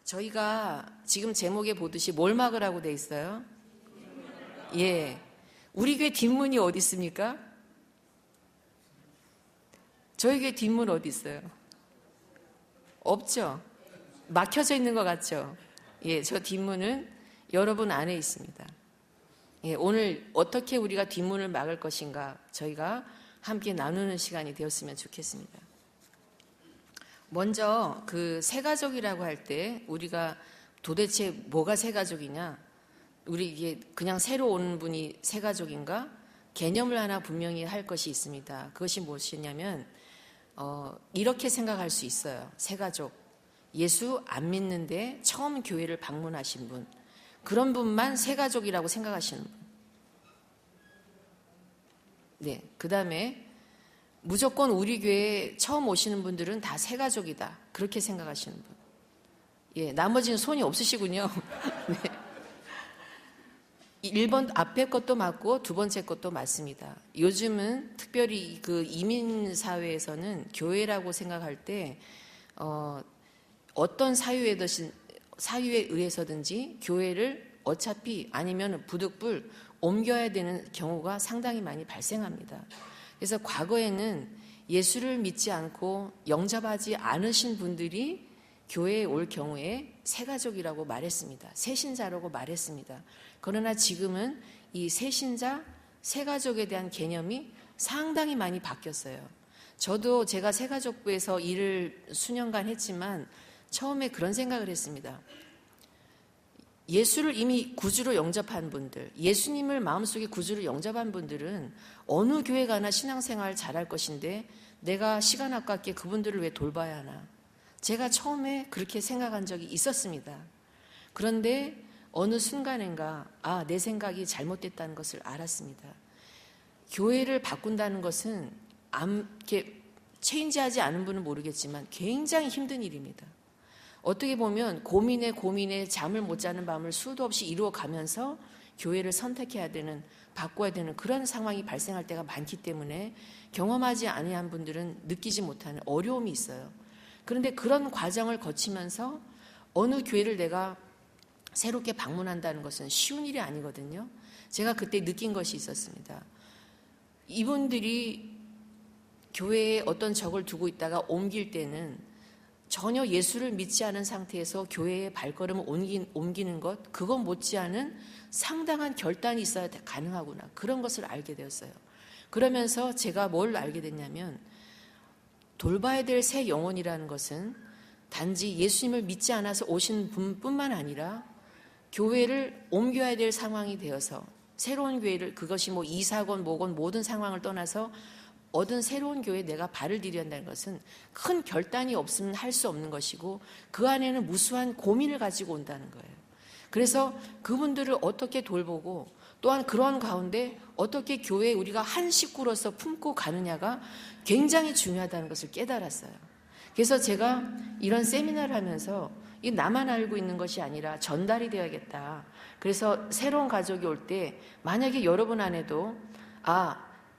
저희가 지금 제목에 보듯이 뭘 막으라고 돼 있어요? 예. 우리 교회 뒷문이 어디 있습니까? 저희 교회 뒷문 어디 있어요? 없죠? 막혀져 있는 것 같죠? 예, 저 뒷문은 여러분 안에 있습니다. 예, 오늘 어떻게 우리가 뒷문을 막을 것인가 저희가 함께 나누는 시간이 되었으면 좋겠습니다. 먼저 그 새가족이라고 할 때 우리가 도대체 뭐가 새가족이냐? 우리 이게 그냥 새로 오는 분이 새가족인가? 개념을 하나 분명히 할 것이 있습니다. 그것이 무엇이냐면 이렇게 생각할 수 있어요. 새가족. 예수 안 믿는데 처음 교회를 방문하신 분. 그런 분만 새가족이라고 생각하시는 분. 네, 그 다음에 무조건 우리 교회에 처음 오시는 분들은 다 새가족이다. 그렇게 생각하시는 분. 예, 나머지는 손이 없으시군요. 네. 1번 앞에 것도 맞고 두 번째 것도 맞습니다. 요즘은 특별히 그 이민 사회에서는 교회라고 생각할 때 어떤 사유에 의해서든지 교회를 어차피 아니면 부득불 옮겨야 되는 경우가 상당히 많이 발생합니다. 그래서 과거에는 예수를 믿지 않고 영접하지 않으신 분들이 교회에 올 경우에 새가족이라고 말했습니다. 새신자라고 말했습니다. 그러나 지금은 이 새신자, 새가족에 대한 개념이 상당히 많이 바뀌었어요. 저도 제가 새가족부에서 일을 수년간 했지만 처음에 그런 생각을 했습니다. 예수를 이미 구주로 영접한 분들, 예수님을 마음속에 구주로 영접한 분들은 어느 교회 가나 신앙생활 잘할 것인데 내가 시간 아깝게 그분들을 왜 돌봐야 하나? 제가 처음에 그렇게 생각한 적이 있었습니다. 그런데 어느 순간인가 내 생각이 잘못됐다는 것을 알았습니다. 교회를 바꾼다는 것은 이렇게 체인지하지 않은 분은 모르겠지만 굉장히 힘든 일입니다. 어떻게 보면 고민에 잠을 못 자는 밤을 수도 없이 이루어가면서 교회를 선택해야 되는, 바꿔야 되는 그런 상황이 발생할 때가 많기 때문에 경험하지 아니한 분들은 느끼지 못하는 어려움이 있어요. 그런데 그런 과정을 거치면서 어느 교회를 내가 새롭게 방문한다는 것은 쉬운 일이 아니거든요. 제가 그때 느낀 것이 있었습니다. 이분들이 교회에 어떤 적을 두고 있다가 옮길 때는 전혀 예수를 믿지 않은 상태에서 교회에 발걸음을 옮기는 것, 그것 못지않은 상당한 결단이 있어야 가능하구나. 그런 것을 알게 되었어요. 그러면서 제가 뭘 알게 됐냐면 돌봐야 될 새 영혼이라는 것은 단지 예수님을 믿지 않아서 오신 분뿐만 아니라 교회를 옮겨야 될 상황이 되어서 새로운 교회를, 그것이 뭐 이사건 뭐건 모든 상황을 떠나서 얻은 새로운 교회에 내가 발을 들여야 한다는 것은 큰 결단이 없으면 할 수 없는 것이고 그 안에는 무수한 고민을 가지고 온다는 거예요. 그래서 그분들을 어떻게 돌보고 또한 그런 가운데 어떻게 교회에 우리가 한 식구로서 품고 가느냐가 굉장히 중요하다는 것을 깨달았어요. 그래서 제가 이런 세미나를 하면서 이 나만 알고 있는 것이 아니라 전달이 되어야겠다. 그래서 새로운 가족이 올 때 만약에 여러분 안에도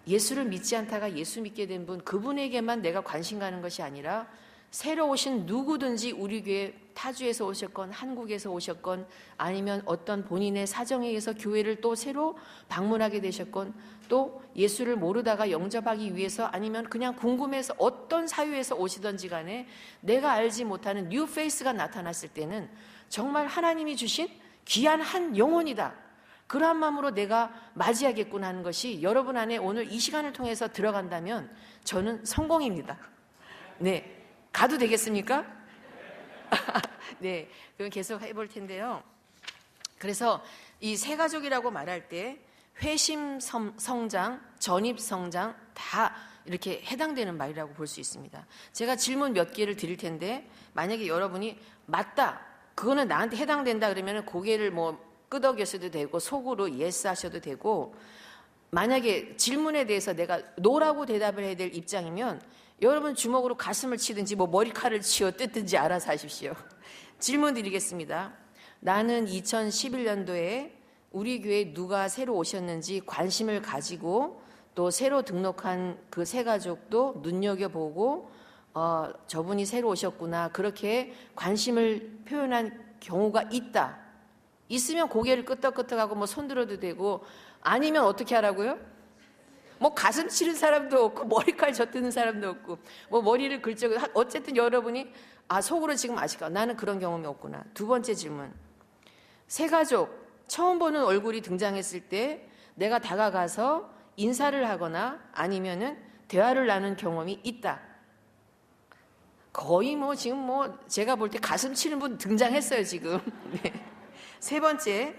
예수를 믿지 않다가 예수 믿게 된 분, 그분에게만 내가 관심 가는 것이 아니라 새로 오신 누구든지 우리 교회 타주에서 오셨건 한국에서 오셨건 아니면 어떤 본인의 사정에 의해서 교회를 또 새로 방문하게 되셨건 또 예수를 모르다가 영접하기 위해서 아니면 그냥 궁금해서 어떤 사유에서 오시던지 간에 내가 알지 못하는 뉴 페이스가 나타났을 때는 정말 하나님이 주신 귀한 한 영혼이다. 그러한 마음으로 내가 맞이하겠구나 하는 것이 여러분 안에 오늘 이 시간을 통해서 들어간다면 저는 성공입니다. 네. 가도 되겠습니까? 네. 그럼 계속 해볼 텐데요. 그래서 이 새가족이라고 말할 때 회심 성장, 전입 성장 다 이렇게 해당되는 말이라고 볼 수 있습니다. 제가 질문 몇 개를 드릴 텐데 만약에 여러분이 맞다. 그거는 나한테 해당된다 그러면 고개를 끄덕였어도 되고 속으로 예스 하셔도 되고 만약에 질문에 대해서 내가 노라고 대답을 해야 될 입장이면 여러분 주먹으로 가슴을 치든지 머리칼을 쥐어 뜯든지 알아서 하십시오. 질문 드리겠습니다. 나는 2011년도에 우리 교회에 누가 새로 오셨는지 관심을 가지고 또 새로 등록한 그 새가족도 눈여겨보고 저분이 새로 오셨구나, 그렇게 관심을 표현한 경우가 있다. 있으면 고개를 끄덕끄덕하고 뭐 손들어도 되고, 아니면 어떻게 하라고요? 뭐 가슴 치는 사람도 없고 머리칼 젖드는 사람도 없고 뭐 머리를 긁적이고, 어쨌든 여러분이 속으로 지금 아실까? 나는 그런 경험이 없구나. 두 번째 질문. 새가족 처음 보는 얼굴이 등장했을 때 내가 다가가서 인사를 하거나 아니면은 대화를 나눈 경험이 있다. 거의 뭐 지금 뭐 제가 볼 때 가슴 치는 분 등장했어요 지금. 네. 세 번째,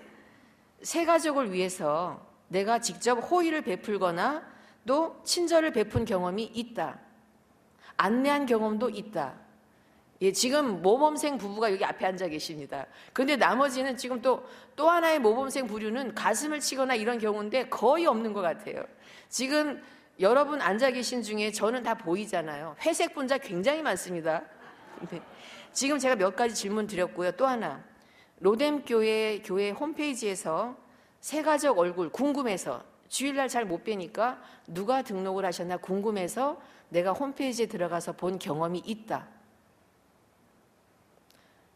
새가족을 위해서 내가 직접 호의를 베풀거나 또 친절을 베푼 경험이 있다. 안내한 경험도 있다. 예, 지금 모범생 부부가 여기 앞에 앉아 계십니다. 근데 나머지는 지금 또 하나의 모범생 부류는 가슴을 치거나 이런 경우인데 거의 없는 것 같아요. 지금 여러분 앉아 계신 중에 저는 다 보이잖아요. 회색 분자 굉장히 많습니다. 네. 지금 제가 몇 가지 질문 드렸고요. 또 하나, 로뎀 교회 홈페이지에서 새가족 얼굴 궁금해서, 주일날 잘 못 뵈니까 누가 등록을 하셨나 궁금해서 내가 홈페이지에 들어가서 본 경험이 있다.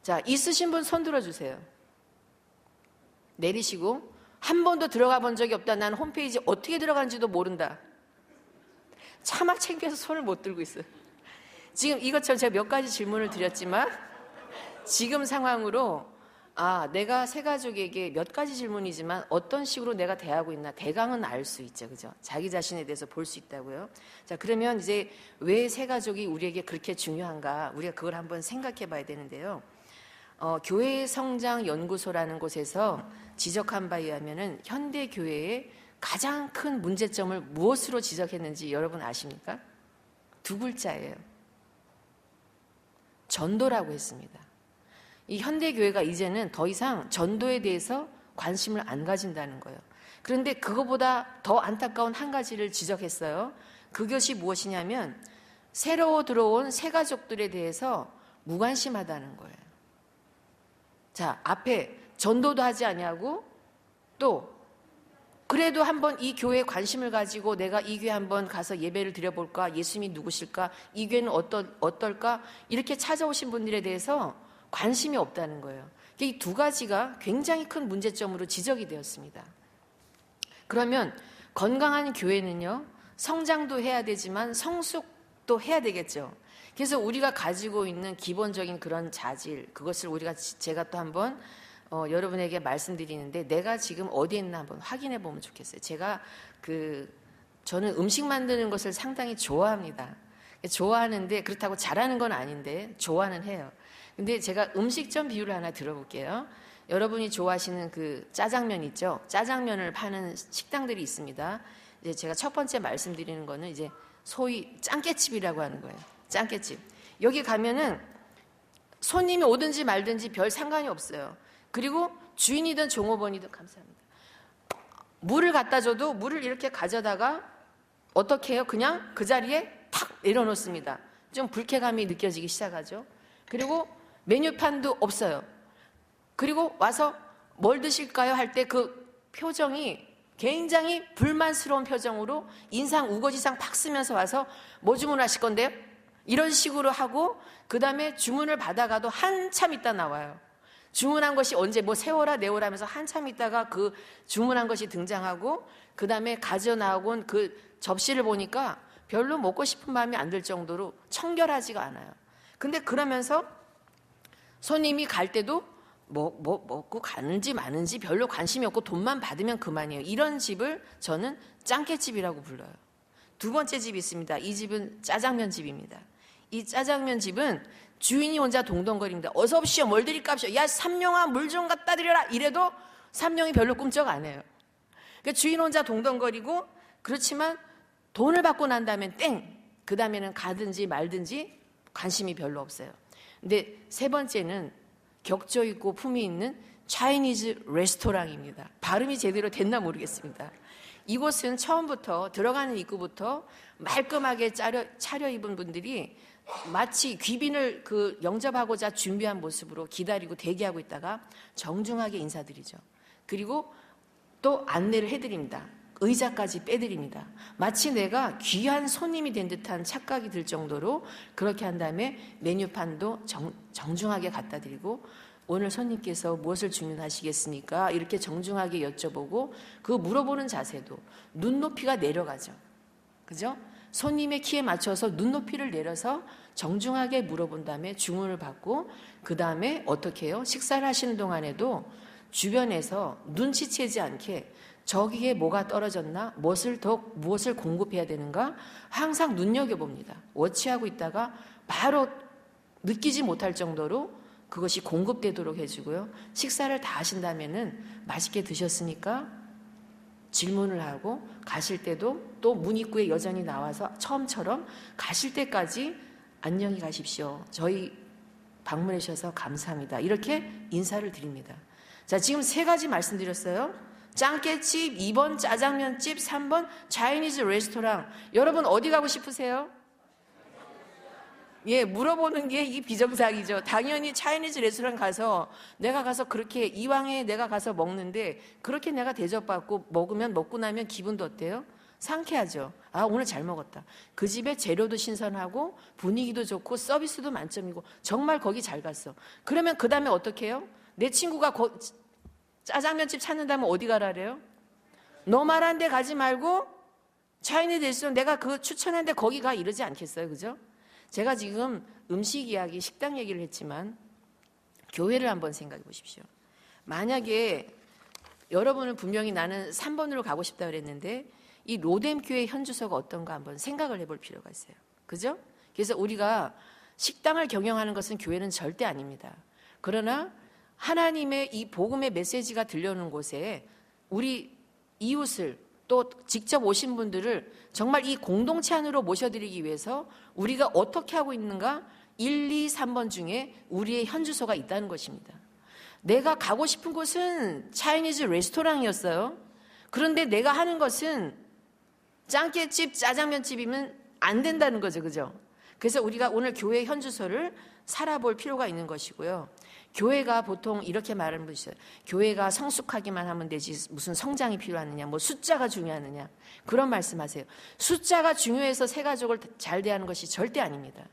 자, 있으신 분 손 들어주세요. 내리시고, 한 번도 들어가 본 적이 없다. 난 홈페이지 어떻게 들어가는지도 모른다. 차마 창피해서 손을 못 들고 있어요. 지금 이것처럼 제가 몇 가지 질문을 드렸지만 지금 상황으로 내가 새가족에게 몇 가지 질문이지만 어떤 식으로 내가 대하고 있나 대강은 알 수 있죠. 그죠? 자기 자신에 대해서 볼 수 있다고요. 자, 그러면 이제 왜 새가족이 우리에게 그렇게 중요한가? 우리가 그걸 한번 생각해 봐야 되는데요. 교회 성장 연구소라는 곳에서 지적한 바에 의하면은 현대 교회의 가장 큰 문제점을 무엇으로 지적했는지 여러분 아십니까? 두 글자예요. 전도라고 했습니다. 이 현대 교회가 이제는 더 이상 전도에 대해서 관심을 안 가진다는 거예요. 그런데 그거보다 더 안타까운 한 가지를 지적했어요. 그것이 무엇이냐면 새로 들어온 새 가족들에 대해서 무관심하다는 거예요. 자, 앞에 전도도 하지 아니하고 또 그래도 한번 이 교회에 관심을 가지고 내가 이 교회 한번 가서 예배를 드려볼까? 예수님이 누구실까? 이 교회는 어떨까? 이렇게 찾아오신 분들에 대해서 관심이 없다는 거예요. 이 두 가지가 굉장히 큰 문제점으로 지적이 되었습니다. 그러면 건강한 교회는요, 성장도 해야 되지만 성숙도 해야 되겠죠. 그래서 우리가 가지고 있는 기본적인 그런 자질, 그것을 제가 또 한번 여러분에게 말씀드리는데, 내가 지금 어디에 있나 한번 확인해 보면 좋겠어요. 저는 음식 만드는 것을 상당히 좋아합니다. 좋아하는데 그렇다고 잘하는 건 아닌데 좋아는 해요. 근데 제가 음식점 비유를 하나 들어볼게요. 여러분이 좋아하시는 그 짜장면 있죠? 짜장면을 파는 식당들이 있습니다. 이제 제가 첫 번째 말씀드리는 거는 이제 소위 짱깨집이라고 하는 거예요. 짱깨집. 여기 가면은 손님이 오든지 말든지 별 상관이 없어요. 그리고 주인이든 종업원이든, 감사합니다, 물을 갖다 줘도 물을 이렇게 가져다가 어떻게 해요? 그냥 그 자리에 탁 내려놓습니다. 좀 불쾌감이 느껴지기 시작하죠. 그리고 메뉴판도 없어요. 그리고 와서 뭘 드실까요? 할 때 그 표정이 굉장히 불만스러운 표정으로 인상 우거지상 팍 쓰면서 와서 뭐 주문하실 건데요? 이런 식으로 하고, 그 다음에 주문을 받아가도 한참 있다 나와요. 주문한 것이 언제 뭐 세워라 내워라 하면서 한참 있다가 그 주문한 것이 등장하고, 그 다음에 가져 나온 그 접시를 보니까 별로 먹고 싶은 마음이 안 들 정도로 청결하지가 않아요. 근데 그러면서 손님이 갈 때도 먹고 가는지 마는지 별로 관심이 없고 돈만 받으면 그만이에요. 이런 집을 저는 짱깨집이라고 불러요. 두 번째 집이 있습니다. 이 집은 짜장면 집입니다. 이 짜장면 집은 주인이 혼자 동동거립니다. 어서 오십시오. 뭘 드릴까요? 야, 삼룡아, 물 좀 갖다 드려라. 이래도 삼룡이 별로 꿈쩍 안 해요. 그러니까 주인 혼자 동동거리고, 그렇지만 돈을 받고 난 다음엔 땡! 그 다음에는 가든지 말든지 관심이 별로 없어요. 근데 세 번째는 격조 있고 품위 있는 차이니즈 레스토랑입니다. 발음이 제대로 됐나 모르겠습니다. 이곳은 처음부터 들어가는 입구부터 말끔하게 차려입은 분들이 마치 귀빈을 영접하고자 준비한 모습으로 기다리고 대기하고 있다가 정중하게 인사드리죠. 그리고 또 안내를 해드립니다. 의자까지 빼드립니다. 마치 내가 귀한 손님이 된 듯한 착각이 들 정도로 그렇게 한 다음에 메뉴판도 정중하게 갖다 드리고, 오늘 손님께서 무엇을 주문하시겠습니까? 이렇게 정중하게 여쭤보고, 그 물어보는 자세도 눈높이가 내려가죠. 그죠? 손님의 키에 맞춰서 눈높이를 내려서 정중하게 물어본 다음에 주문을 받고, 그 다음에 어떻게 해요? 식사를 하시는 동안에도 주변에서 눈치채지 않게 저기에 뭐가 떨어졌나? 무엇을 공급해야 되는가? 항상 눈여겨봅니다. 워치하고 있다가 바로 느끼지 못할 정도로 그것이 공급되도록 해주고요. 식사를 다 하신다면은 맛있게 드셨습니까? 질문을 하고, 가실 때도 또 문 입구에 여전히 나와서 처음처럼 가실 때까지 안녕히 가십시오. 저희 방문해 주셔서 감사합니다. 이렇게 인사를 드립니다. 자, 지금 3가지 말씀드렸어요. 짱깨집, 2번 짜장면집, 3번 차이니즈 레스토랑. 여러분 어디 가고 싶으세요? 예, 물어보는 게 이 비정상이죠. 당연히 차이니즈 레스토랑 가서 내가 가서 그렇게 이왕에 내가 가서 먹는데 그렇게 내가 대접받고 먹고 나면 기분도 어때요? 상쾌하죠. 아, 오늘 잘 먹었다. 그 집에 재료도 신선하고 분위기도 좋고 서비스도 만점이고 정말 거기 잘 갔어. 그러면 그 다음에 어떻게 해요? 내 친구가 짜장면집 찾는다면 어디 가라래요? 너 말한 데 가지 말고 차이니즈 레스토랑 내가 그 추천한 데 거기 가 이러지 않겠어요? 그죠? 제가 지금 음식 이야기, 식당 얘기를 했지만 교회를 한번 생각해 보십시오. 만약에 여러분은 분명히 나는 3번으로 가고 싶다 그랬는데 이 로뎀교회 현주소가 어떤가 한번 생각을 해볼 필요가 있어요. 그죠? 그래서 우리가 식당을 경영하는 것은 교회는 절대 아닙니다. 그러나 하나님의 이 복음의 메시지가 들려오는 곳에 우리 이웃을 또 직접 오신 분들을 정말 이 공동체 안으로 모셔드리기 위해서 우리가 어떻게 하고 있는가? 1, 2, 3번 중에 우리의 현주소가 있다는 것입니다. 내가 가고 싶은 곳은 차이니즈 레스토랑이었어요. 그런데 내가 하는 것은 짱깨집, 짜장면집이면 안 된다는 거죠. 그죠? 그래서 우리가 오늘 교회 현주소를 살아볼 필요가 있는 것이고요. 교회가 보통 이렇게 말하는 분이 있어요. 교회가 성숙하기만 하면 되지 무슨 성장이 필요하느냐, 뭐 숫자가 중요하느냐, 그런 말씀하세요. 숫자가 중요해서 새가족을 잘 대하는 것이 절대 아닙니다.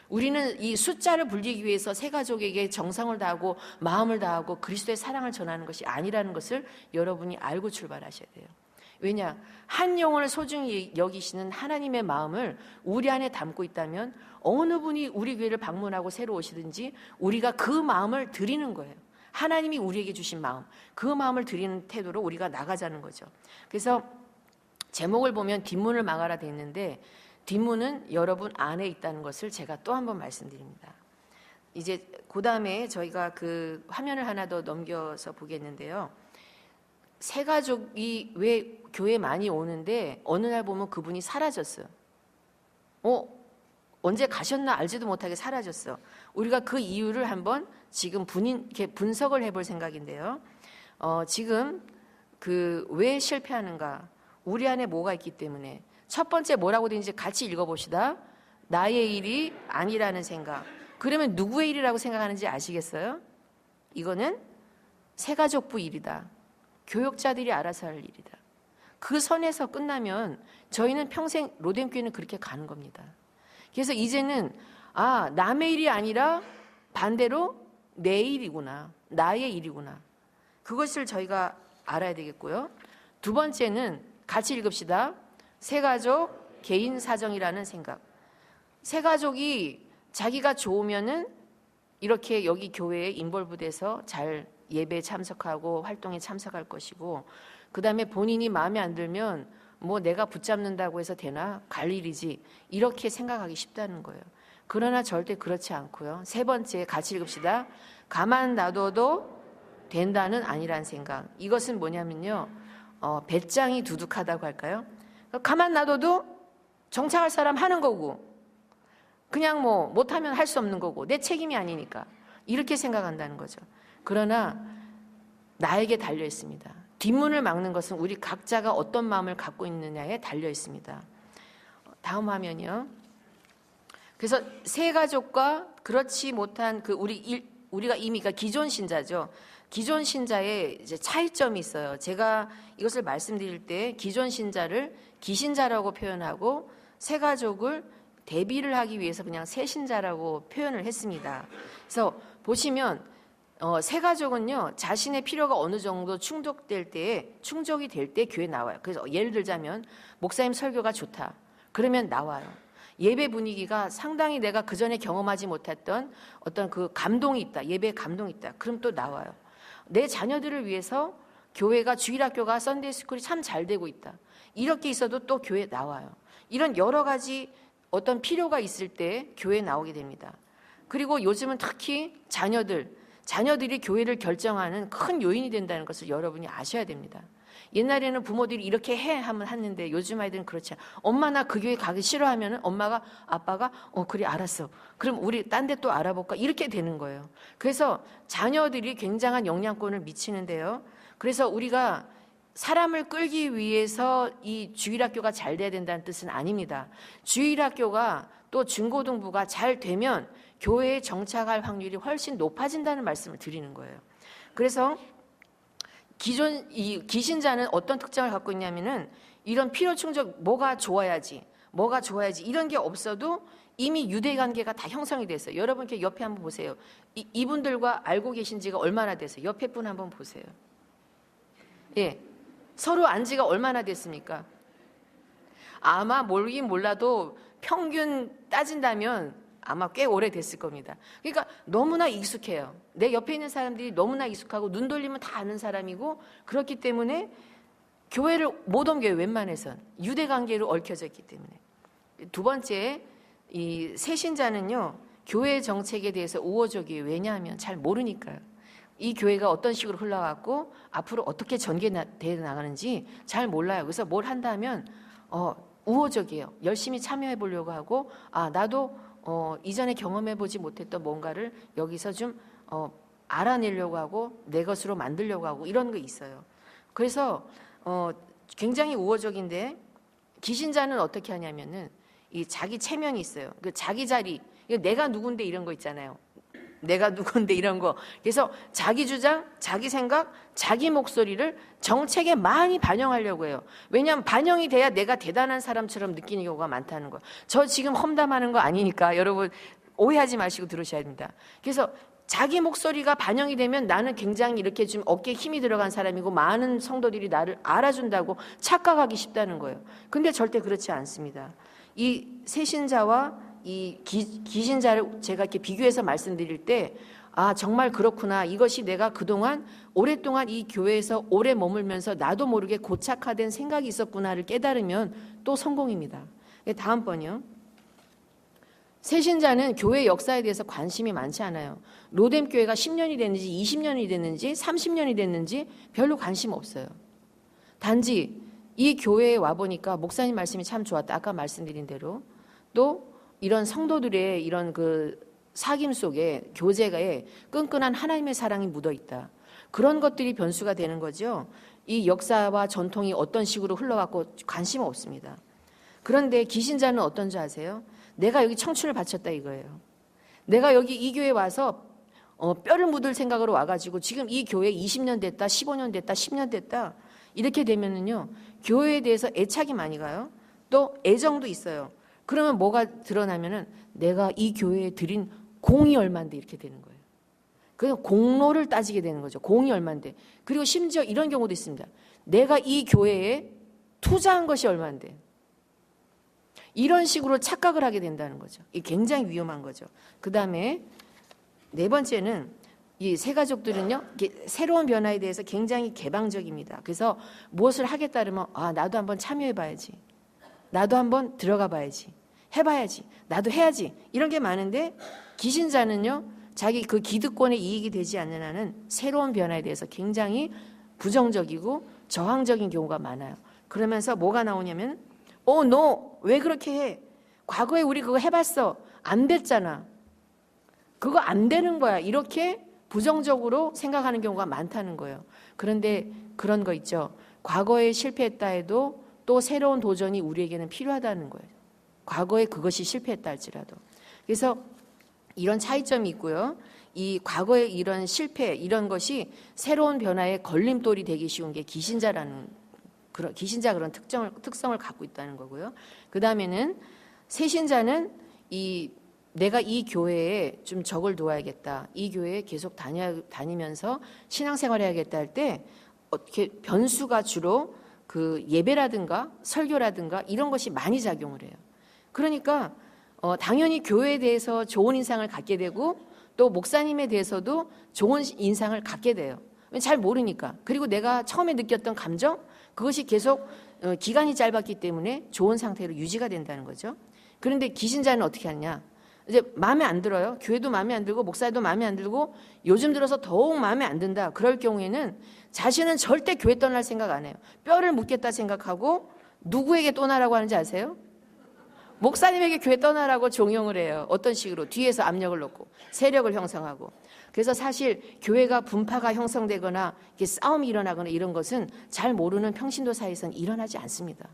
우리는 이 숫자를 불리기 위해서 새가족에게 정성을 다하고 마음을 다하고 그리스도의 사랑을 전하는 것이 아니라는 것을 여러분이 알고 출발하셔야 돼요. 왜냐? 한 영혼을 소중히 여기시는 하나님의 마음을 우리 안에 담고 있다면 어느 분이 우리 교회를 방문하고 새로 오시든지 우리가 그 마음을 드리는 거예요. 하나님이 우리에게 주신 마음, 그 마음을 드리는 태도로 우리가 나가자는 거죠. 그래서 제목을 보면 뒷문을 막아라 돼 있는데 뒷문은 여러분 안에 있다는 것을 제가 또 한 번 말씀드립니다. 이제 그 다음에 저희가 그 화면을 하나 더 넘겨서 보겠는데요. 새 가족이 왜 교회 많이 오는데 어느 날 보면 그분이 사라졌어요. 언제 가셨나 알지도 못하게 사라졌어. 우리가 그 이유를 한번 지금 이렇게 분석을 해볼 생각인데요. 지금 왜 실패하는가? 우리 안에 뭐가 있기 때문에. 첫 번째 뭐라고 되는지 같이 읽어봅시다. 나의 일이 아니라는 생각. 그러면 누구의 일이라고 생각하는지 아시겠어요? 이거는 새가족부 일이다. 교역자들이 알아서 할 일이다. 그 선에서 끝나면 저희는 평생 로뎀교회는 그렇게 가는 겁니다. 그래서 이제는 남의 일이 아니라 반대로 내 일이구나. 나의 일이구나. 그것을 저희가 알아야 되겠고요. 두 번째는 같이 읽읍시다. 새가족 개인 사정이라는 생각. 새가족이 자기가 좋으면은 이렇게 여기 교회에 인볼브돼서 잘 예배에 참석하고 활동에 참석할 것이고, 그 다음에 본인이 마음에 안 들면 뭐 내가 붙잡는다고 해서 되나? 갈 일이지. 이렇게 생각하기 쉽다는 거예요. 그러나 절대 그렇지 않고요. 세 번째 같이 읽읍시다. 가만 놔둬도 된다는 아니란 생각. 이것은 뭐냐면요. 배짱이 두둑하다고 할까요? 가만 놔둬도 정착할 사람 하는 거고 그냥 뭐 못하면 할 수 없는 거고 내 책임이 아니니까 이렇게 생각한다는 거죠. 그러나 나에게 달려 있습니다. 뒷문을 막는 것은 우리 각자가 어떤 마음을 갖고 있느냐에 달려 있습니다. 다음 화면이요. 그래서 새 가족과 그렇지 못한 우리 우리가 이미 그러니까 기존 신자죠. 기존 신자의 이제 차이점이 있어요. 제가 이것을 말씀드릴 때 기존 신자를 기신자라고 표현하고 새 가족을 대비를 하기 위해서 그냥 새 신자라고 표현을 했습니다. 그래서 보시면 새 가족은요 자신의 필요가 어느 정도 충족이 될 때 교회 나와요. 그래서 예를 들자면 목사님 설교가 좋다. 그러면 나와요. 예배 분위기가 상당히 내가 그 전에 경험하지 못했던 어떤 그 감동이 있다. 예배에 감동이 있다. 그럼 또 나와요. 내 자녀들을 위해서 교회가 주일학교가 썬데이 스쿨이 참 잘 되고 있다. 이렇게 있어도 또 교회에 나와요. 이런 여러 가지 어떤 필요가 있을 때 교회에 나오게 됩니다. 그리고 요즘은 특히 자녀들이 교회를 결정하는 큰 요인이 된다는 것을 여러분이 아셔야 됩니다. 옛날에는 부모들이 이렇게 해 하면 하는데 요즘 아이들은 그렇지 않아요. 엄마 나 그 교회 가기 싫어하면 아빠가 그래 알았어. 그럼 우리 딴 데 또 알아볼까? 이렇게 되는 거예요. 그래서 자녀들이 굉장한 영향권을 미치는데요. 그래서 우리가 사람을 끌기 위해서 이 주일학교가 잘 돼야 된다는 뜻은 아닙니다. 주일학교가 또 중고등부가 잘 되면 교회에 정착할 확률이 훨씬 높아진다는 말씀을 드리는 거예요. 그래서 이 기신자는 어떤 특징을 갖고 있냐면은 이런 필요 충족 뭐가 좋아야지 이런 게 없어도 이미 유대 관계가 다 형성이 됐어요. 여러분 이렇게 옆에 한번 보세요. 이분들과 알고 계신 지가 얼마나 됐어요? 옆에 분 한번 보세요. 예. 서로 안 지가 얼마나 됐습니까? 아마 모르긴 몰라도 평균 따진다면 아마 꽤 오래됐을 겁니다. 그러니까 너무나 익숙해요. 내 옆에 있는 사람들이 너무나 익숙하고 눈 돌리면 다 아는 사람이고 그렇기 때문에 교회를 못 옮겨요. 웬만해선 유대 관계로 얽혀져 있기 때문에. 두 번째, 이 새신자는요 교회 정책에 대해서 우호적이에요. 왜냐하면 잘 모르니까요. 이 교회가 어떤 식으로 흘러갔고 앞으로 어떻게 전개되어 나가는지 잘 몰라요. 그래서 뭘 한다면 우호적이에요. 열심히 참여해 보려고 하고 나도 이전에 경험해 보지 못했던 뭔가를 여기서 좀 알아내려고 하고 내 것으로 만들려고 하고 이런 거 있어요. 그래서 굉장히 우호적인데 기신자는 어떻게 하냐면은 이 자기 체면이 있어요. 그 자기 자리, 내가 누군데 이런 거 있잖아요. 내가 누군데 이런 거. 그래서 자기 주장, 자기 생각, 자기 목소리를 정책에 많이 반영하려고 해요. 왜냐하면 반영이 돼야 내가 대단한 사람처럼 느끼는 경우가 많다는 거예요. 저 지금 험담하는 거 아니니까 여러분 오해하지 마시고 들으셔야 됩니다. 그래서 자기 목소리가 반영이 되면 나는 굉장히 이렇게 좀 어깨에 힘이 들어간 사람이고 많은 성도들이 나를 알아준다고 착각하기 쉽다는 거예요. 근데 절대 그렇지 않습니다. 이 새신자와 이 기신자를 제가 이렇게 비교해서 말씀드릴 때 정말 그렇구나. 이것이 내가 그동안 오랫동안 이 교회에서 오래 머물면서 나도 모르게 고착화된 생각이 있었구나를 깨달으면 또 성공입니다. 다음번요. 새신자는 교회 역사에 대해서 관심이 많지 않아요. 로뎀 교회가 10년이 됐는지 20년이 됐는지 30년이 됐는지 별로 관심 없어요. 단지 이 교회에 와보니까 목사님 말씀이 참 좋았다. 아까 말씀드린 대로 또 이런 성도들의 이런 그 사귐 속에 교제가에 끈끈한 하나님의 사랑이 묻어 있다. 그런 것들이 변수가 되는 거죠. 이 역사와 전통이 어떤 식으로 흘러갔고 관심 없습니다. 그런데 기신자는 어떤 줄 아세요? 내가 여기 청춘을 바쳤다 이거예요. 내가 여기 이 교회에 와서 뼈를 묻을 생각으로 와가지고 지금 이 교회 20년 됐다, 15년 됐다, 10년 됐다 이렇게 되면은요 교회에 대해서 애착이 많이 가요. 또 애정도 있어요. 그러면 뭐가 드러나면은 내가 이 교회에 드린 공이 얼만데 이렇게 되는 거예요. 그래서 공로를 따지게 되는 거죠. 공이 얼만데. 그리고 심지어 이런 경우도 있습니다. 내가 이 교회에 투자한 것이 얼만데. 이런 식으로 착각을 하게 된다는 거죠. 이게 굉장히 위험한 거죠. 그 다음에 네 번째는 이 새 가족들은요 새로운 변화에 대해서 굉장히 개방적입니다. 그래서 무엇을 하겠다 그러면 나도 한번 참여해 봐야지. 나도 한번 들어가 봐야지. 해봐야지. 나도 해야지. 이런 게 많은데 기신자는요 자기 그 기득권에 이익이 되지 않는 한은 새로운 변화에 대해서 굉장히 부정적이고 저항적인 경우가 많아요. 그러면서 뭐가 나오냐면 너 왜 그렇게 해? 과거에 우리 그거 해봤어. 안 됐잖아. 그거 안 되는 거야. 이렇게 부정적으로 생각하는 경우가 많다는 거예요. 그런데 그런 거 있죠. 과거에 실패했다 해도 또 새로운 도전이 우리에게는 필요하다는 거예요. 과거에 그것이 실패했다 할지라도. 그래서 이런 차이점이 있고요. 이 과거의 이런 실패 이런 것이 새로운 변화의 걸림돌이 되기 쉬운 게 기신자라는 그런 특성을 갖고 있다는 거고요. 그 다음에는 새신자는 내가 이 교회에 좀 적을 놓아야겠다. 이 교회에 계속 다니면서 신앙생활 해야겠다 할 때 어떻게 변수가 주로 그 예배라든가 설교라든가 이런 것이 많이 작용을 해요. 그러니까 당연히 교회에 대해서 좋은 인상을 갖게 되고 또 목사님에 대해서도 좋은 인상을 갖게 돼요. 잘 모르니까. 그리고 내가 처음에 느꼈던 감정 그것이 계속 기간이 짧았기 때문에 좋은 상태로 유지가 된다는 거죠. 그런데 기신자는 어떻게 하냐? 이제 마음에 안 들어요. 교회도 마음에 안 들고 목사도 마음에 안 들고 요즘 들어서 더욱 마음에 안 든다. 그럴 경우에는 자신은 절대 교회 떠날 생각 안 해요. 뼈를 묻겠다 생각하고 누구에게 떠나라고 하는지 아세요? 목사님에게 교회 떠나라고 종용을 해요. 어떤 식으로? 뒤에서 압력을 넣고 세력을 형성하고. 그래서 사실 교회가 분파가 형성되거나 이렇게 싸움이 일어나거나 이런 것은 잘 모르는 평신도 사이에서는 일어나지 않습니다.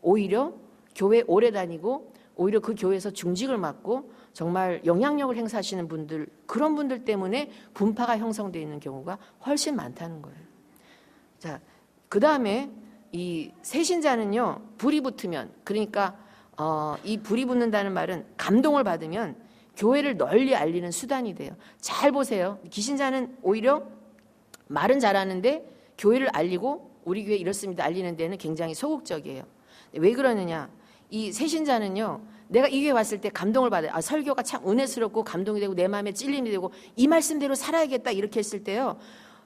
오히려 교회 오래 다니고 오히려 그 교회에서 중직을 맡고 정말 영향력을 행사하시는 분들 그런 분들 때문에 분파가 형성되어 있는 경우가 훨씬 많다는 거예요. 자, 그 다음에 이 새신자는요 불이 붙으면 그러니까 이 불이 붙는다는 말은 감동을 받으면 교회를 널리 알리는 수단이 돼요. 잘 보세요. 기신자는 오히려 말은 잘하는데 교회를 알리고 우리 교회 이렇습니다 알리는 데는 굉장히 소극적이에요. 왜 그러느냐? 이 새신자는요 내가 이 교회 왔을 때 감동을 받아요. 설교가 참 은혜스럽고 감동이 되고 내 마음에 찔림이 되고 이 말씀대로 살아야겠다 이렇게 했을 때요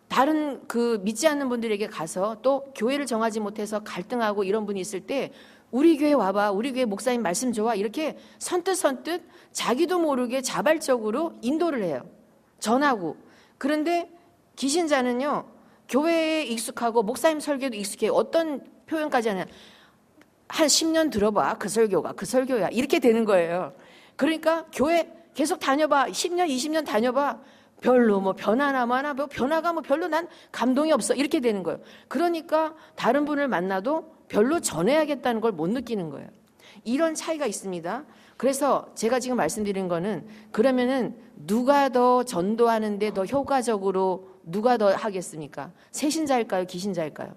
다른 그 믿지 않는 분들에게 가서 또 교회를 정하지 못해서 갈등하고 이런 분이 있을 때 우리 교회 와봐 우리 교회 목사님 말씀 좋아 이렇게 선뜻 자기도 모르게 자발적으로 인도를 해요. 전하고. 그런데 기신자는요 교회에 익숙하고 목사님 설교도 익숙해요. 어떤 표현까지 하냐 한 10년 들어봐 그 설교가 그 설교야 이렇게 되는 거예요. 그러니까 교회 계속 다녀봐 10년 20년 다녀봐 별로 뭐 변화나 마나 뭐 변화가 뭐 별로 난 감동이 없어 이렇게 되는 거예요. 그러니까 다른 분을 만나도 별로 전해야겠다는 걸 못 느끼는 거예요. 이런 차이가 있습니다. 그래서 제가 지금 말씀드린 거는 그러면은 누가 더 전도하는데 더 효과적으로 누가 더 하겠습니까? 새신자일까요? 기신자일까요?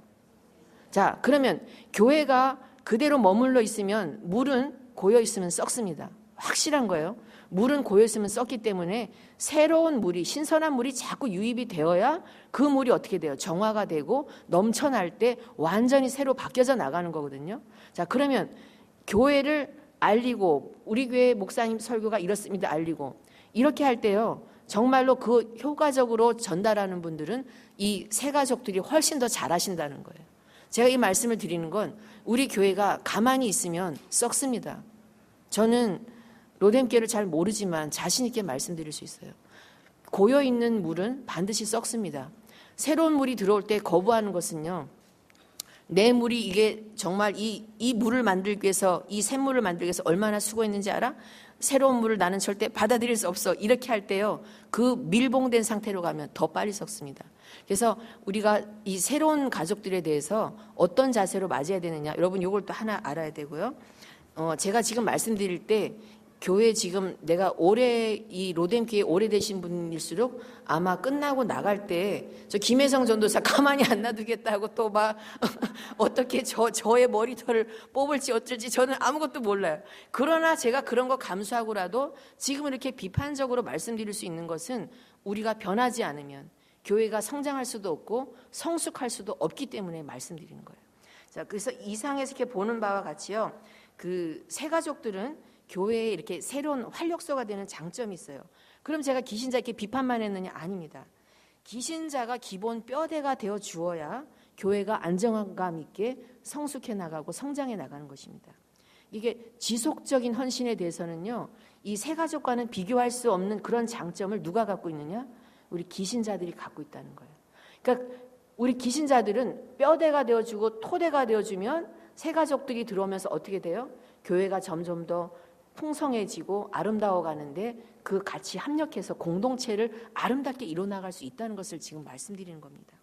자, 그러면 교회가 그대로 머물러 있으면 물은 고여 있으면 썩습니다. 확실한 거예요. 물은 고여 있으면 썩기 때문에 새로운 물이 신선한 물이 자꾸 유입이 되어야 그 물이 어떻게 돼요? 정화가 되고 넘쳐날 때 완전히 새로 바뀌어져 나가는 거거든요. 자, 그러면 교회를 알리고 우리 교회 목사님 설교가 이렇습니다 알리고 이렇게 할 때요. 정말로 그 효과적으로 전달하는 분들은 이 새 가족들이 훨씬 더 잘하신다는 거예요. 제가 이 말씀을 드리는 건 우리 교회가 가만히 있으면 썩습니다. 저는 로뎀교회를 잘 모르지만 자신 있게 말씀드릴 수 있어요. 고여있는 물은 반드시 썩습니다. 새로운 물이 들어올 때 거부하는 것은요. 내 물이 이게 정말 이 물을 만들기 위해서 이 샘물을 만들기 위해서 얼마나 수고했는지 알아? 새로운 물을 나는 절대 받아들일 수 없어. 이렇게 할 때요. 그 밀봉된 상태로 가면 더 빨리 썩습니다. 그래서 우리가 이 새로운 가족들에 대해서 어떤 자세로 맞아야 되느냐. 여러분 이걸 또 하나 알아야 되고요. 제가 지금 말씀드릴 때 교회 지금 내가 오래 이 로뎀교회 오래되신 분일수록 아마 끝나고 나갈 때 저 김혜성 전도사 가만히 안 놔두겠다고 또 막 어떻게 저의 머리털을 뽑을지 어쩔지 저는 아무것도 몰라요. 그러나 제가 그런 거 감수하고라도 지금 이렇게 비판적으로 말씀드릴 수 있는 것은 우리가 변하지 않으면 교회가 성장할 수도 없고 성숙할 수도 없기 때문에 말씀드리는 거예요. 자, 그래서 이상에서 이렇게 보는 바와 같이요. 그 새 가족들은 교회에 이렇게 새로운 활력소가 되는 장점이 있어요. 그럼 제가 기신자 이렇게 비판만 했느냐? 아닙니다. 기신자가 기본 뼈대가 되어 주어야 교회가 안정감 있게 성숙해 나가고 성장해 나가는 것입니다. 이게 지속적인 헌신에 대해서는요. 이 새 가족과는 비교할 수 없는 그런 장점을 누가 갖고 있느냐? 우리 기신자들이 갖고 있다는 거예요. 그러니까 우리 기신자들은 뼈대가 되어주고 토대가 되어주면 새 가족들이 들어오면서 어떻게 돼요? 교회가 점점 더 풍성해지고 아름다워 가는데 그 같이 합력해서 공동체를 아름답게 이뤄나갈 수 있다는 것을 지금 말씀드리는 겁니다.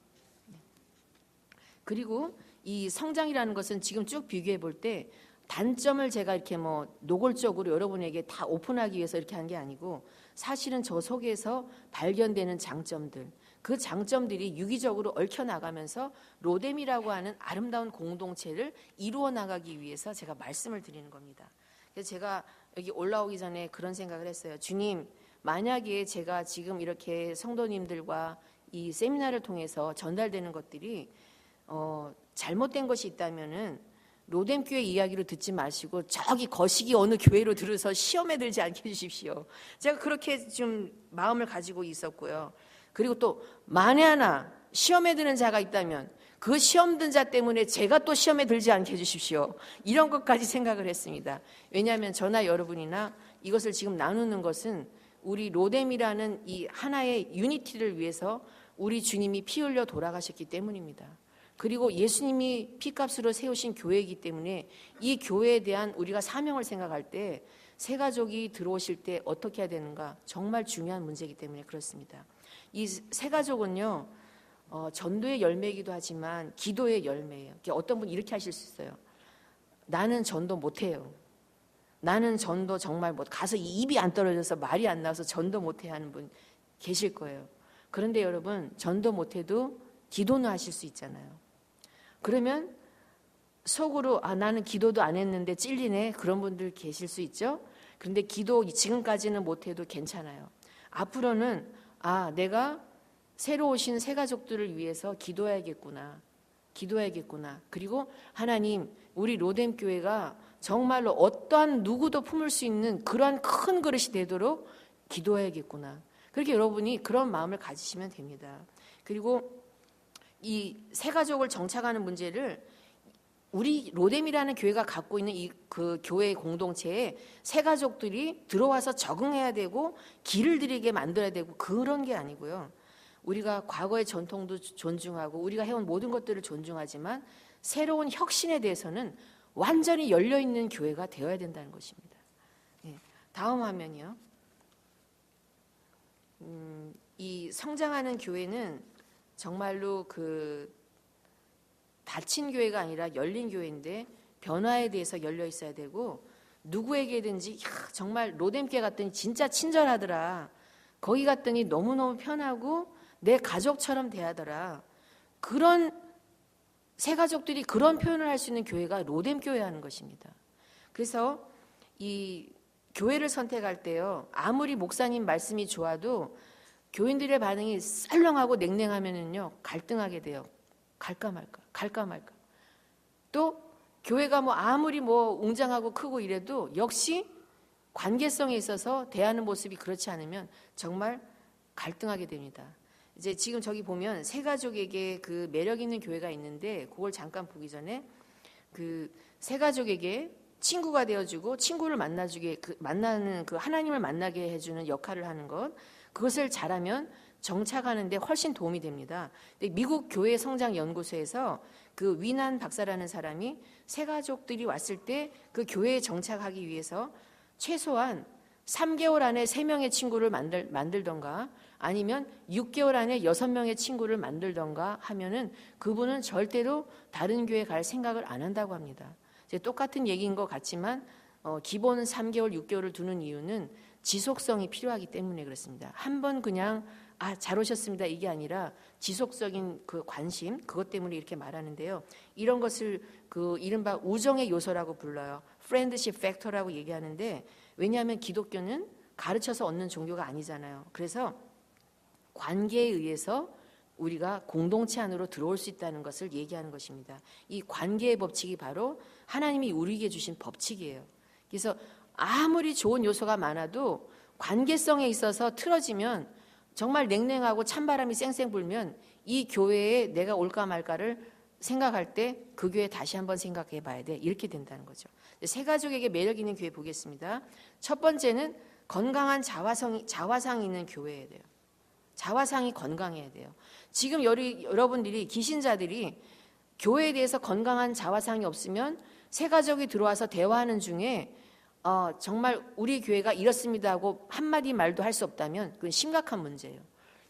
그리고 이 성장이라는 것은 지금 쭉 비교해 볼 때 단점을 제가 이렇게 뭐 노골적으로 여러분에게 다 오픈하기 위해서 이렇게 한 게 아니고 사실은 저 속에서 발견되는 장점들, 그 장점들이 유기적으로 얽혀나가면서 로뎀이라고 하는 아름다운 공동체를 이루어 나가기 위해서 제가 말씀을 드리는 겁니다. 그래서 제가 여기 올라오기 전에 그런 생각을 했어요. 주님, 만약에 제가 지금 이렇게 성도님들과 이 세미나를 통해서 전달되는 것들이 잘못된 것이 있다면은 로뎀교회 이야기로 듣지 마시고 저기 거시기 어느 교회로 들어서 시험에 들지 않게 해주십시오. 제가 그렇게 좀 마음을 가지고 있었고요. 그리고 또 만에 하나 시험에 드는 자가 있다면 그 시험 든 자 때문에 제가 또 시험에 들지 않게 해주십시오. 이런 것까지 생각을 했습니다. 왜냐하면 저나 여러분이나 이것을 지금 나누는 것은 우리 로뎀이라는 이 하나의 유니티를 위해서 우리 주님이 피 흘려 돌아가셨기 때문입니다. 그리고 예수님이 피값으로 세우신 교회이기 때문에 이 교회에 대한 우리가 사명을 생각할 때 새 가족이 들어오실 때 어떻게 해야 되는가 정말 중요한 문제이기 때문에 그렇습니다. 이 새 가족은요, 전도의 열매이기도 하지만 기도의 열매예요. 어떤 분 이렇게 하실 수 있어요. 나는 전도 못해요. 나는 전도 정말 가서 입이 안 떨어져서 말이 안 나와서 전도 못해 하는 분 계실 거예요. 그런데 여러분, 전도 못해도 기도는 하실 수 있잖아요. 그러면 속으로 나는 기도도 안 했는데 찔리네, 그런 분들 계실 수 있죠. 그런데 기도 지금까지는 못해도 괜찮아요. 앞으로는 내가 새로 오신 새 가족들을 위해서 기도해야겠구나. 그리고 하나님, 우리 로뎀 교회가 정말로 어떠한 누구도 품을 수 있는 그러한 큰 그릇이 되도록 기도해야겠구나. 그렇게 여러분이 그런 마음을 가지시면 됩니다. 그리고 이 새 가족을 정착하는 문제를 우리 로뎀이라는 교회가 갖고 있는 그 교회 공동체에 새 가족들이 들어와서 적응해야 되고 길을 들이게 만들어야 되고 그런 게 아니고요. 우리가 과거의 전통도 존중하고 우리가 해온 모든 것들을 존중하지만 새로운 혁신에 대해서는 완전히 열려있는 교회가 되어야 된다는 것입니다. 다음 화면이요. 이 성장하는 교회는 정말로 그 닫힌 교회가 아니라 열린 교회인데 변화에 대해서 열려 있어야 되고 누구에게든지 정말 로뎀교회 갔더니 진짜 친절하더라. 거기 갔더니 너무너무 편하고 내 가족처럼 대하더라. 그런 새 가족들이 그런 표현을 할 수 있는 교회가 로뎀교회 하는 것입니다. 그래서 이 교회를 선택할 때요, 아무리 목사님 말씀이 좋아도 교인들의 반응이 썰렁하고 냉랭하면은요 갈등하게 돼요. 갈까 말까. 또 교회가 아무리 웅장하고 크고 이래도 역시 관계성에 있어서 대하는 모습이 그렇지 않으면 정말 갈등하게 됩니다. 이제 지금 저기 보면 새 가족에게 그 매력 있는 교회가 있는데 그걸 잠깐 보기 전에 그 새 가족에게 친구가 되어주고 친구를 만나주게 만나는 그 하나님을 만나게 해주는 역할을 하는 것, 그것을 잘하면 정착하는데 훨씬 도움이 됩니다. 근데 미국 교회 성장 연구소에서 그 위난 박사라는 사람이 새 가족들이 왔을 때 그 교회에 정착하기 위해서 최소한 3개월 안에 3명의 친구를 만들던가 아니면 6개월 안에 6명의 친구를 만들던가 하면은 그분은 절대로 다른 교회 갈 생각을 안 한다고 합니다. 이제 똑같은 얘기인 것 같지만 기본 3개월, 6개월을 두는 이유는 지속성이 필요하기 때문에 그렇습니다. 한번 그냥 잘 오셨습니다 이게 아니라 지속적인 그 관심, 그것 때문에 이렇게 말하는데요. 이런 것을 그 이른바 우정의 요소라고 불러요. 프렌드십 팩터라고 얘기하는데, 왜냐하면 기독교는 가르쳐서 얻는 종교가 아니잖아요. 그래서 관계에 의해서 우리가 공동체 안으로 들어올 수 있다는 것을 얘기하는 것입니다. 이 관계의 법칙이 바로 하나님이 우리에게 주신 법칙이에요. 그래서 아무리 좋은 요소가 많아도 관계성에 있어서 틀어지면, 정말 냉랭하고 찬바람이 쌩쌩 불면 이 교회에 내가 올까 말까를 생각할 때 그 교회 다시 한번 생각해 봐야 돼. 이렇게 된다는 거죠. 새 가족에게 매력 있는 교회 보겠습니다. 첫 번째는 건강한 자화상이 있는 교회여야 돼요. 자화상이 건강해야 돼요. 지금 여러분들이 기신자들이 교회에 대해서 건강한 자화상이 없으면 새 가족이 들어와서 대화하는 중에 정말 우리 교회가 이렇습니다 하고 한마디 말도 할 수 없다면 그건 심각한 문제예요.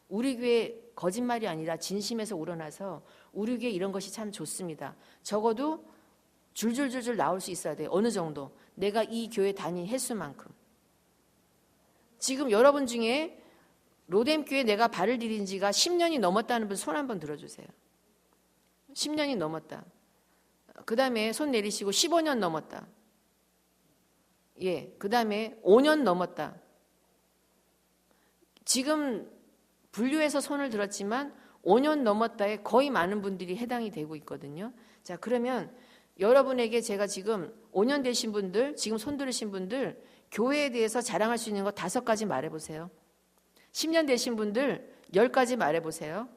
우리 교회 거짓말이 아니라 진심에서 우러나서 우리 교회 이런 것이 참 좋습니다. 적어도 줄줄줄줄 나올 수 있어야 돼요. 어느 정도. 내가 이 교회 다닌 횟수만큼. 지금 여러분 중에 로뎀교회 내가 발을 디딘 지가 10년이 넘었다는 분 손 한번 들어주세요. 10년이 넘었다. 그 다음에 손 내리시고 15년 넘었다. 예, 그 다음에 5년 넘었다. 지금 분류해서 손을 들었지만 5년 넘었다에 거의 많은 분들이 해당이 되고 있거든요. 자, 그러면 여러분에게 제가 지금 5년 되신 분들, 지금 손 들으신 분들, 교회에 대해서 자랑할 수 있는 거 5가지 말해보세요. 10년 되신 분들 10가지 말해보세요.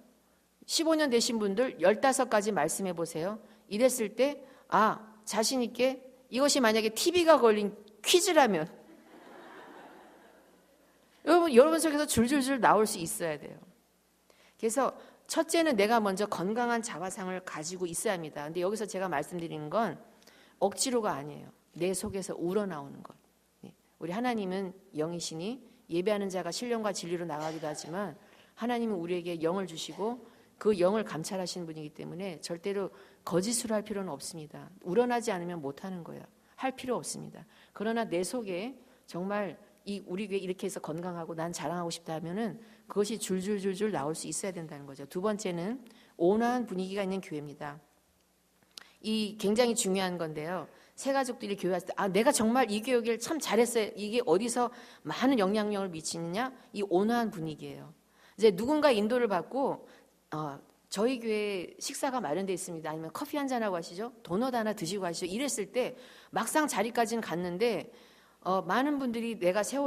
15년 되신 분들 15가지 말씀해보세요. 이랬을 때, 아, 자신있게 이것이 만약에 TV가 걸린 퀴즈라면 여러분 속에서 줄줄줄 나올 수 있어야 돼요. 그래서 첫째는 내가 먼저 건강한 자화상을 가지고 있어야 합니다. 근데 여기서 제가 말씀드리는 건 억지로가 아니에요. 내 속에서 우러나오는 것. 우리 하나님은 영이시니 예배하는 자가 신령과 진리로 나가기도 하지만 하나님은 우리에게 영을 주시고 그 영을 감찰하시는 분이기 때문에 절대로 거짓으로 할 필요는 없습니다. 우러나지 않으면 못하는 거예요. 할 필요 없습니다. 그러나 내 속에 정말 우리 교회 이렇게 해서 건강하고 난 자랑하고 싶다 하면은 그것이 줄줄줄줄 나올 수 있어야 된다는 거죠. 두 번째는 온화한 분위기가 있는 교회입니다. 이 굉장히 중요한 건데요. 새 가족들이 교회 왔을 때, 아, 내가 정말 이 교육을 참 잘했어요. 이게 어디서 많은 영향력을 미치느냐? 이 온화한 분위기예요. 이제 누군가 인도를 받고, 저희 교회 식사가 마련되어 있습니다. 아니면 커피 한 잔하고 가시죠? 도넛 하나 드시고 가시죠? 이랬을 때 막상 자리까지는 갔는데, 많은 분들이 내가 새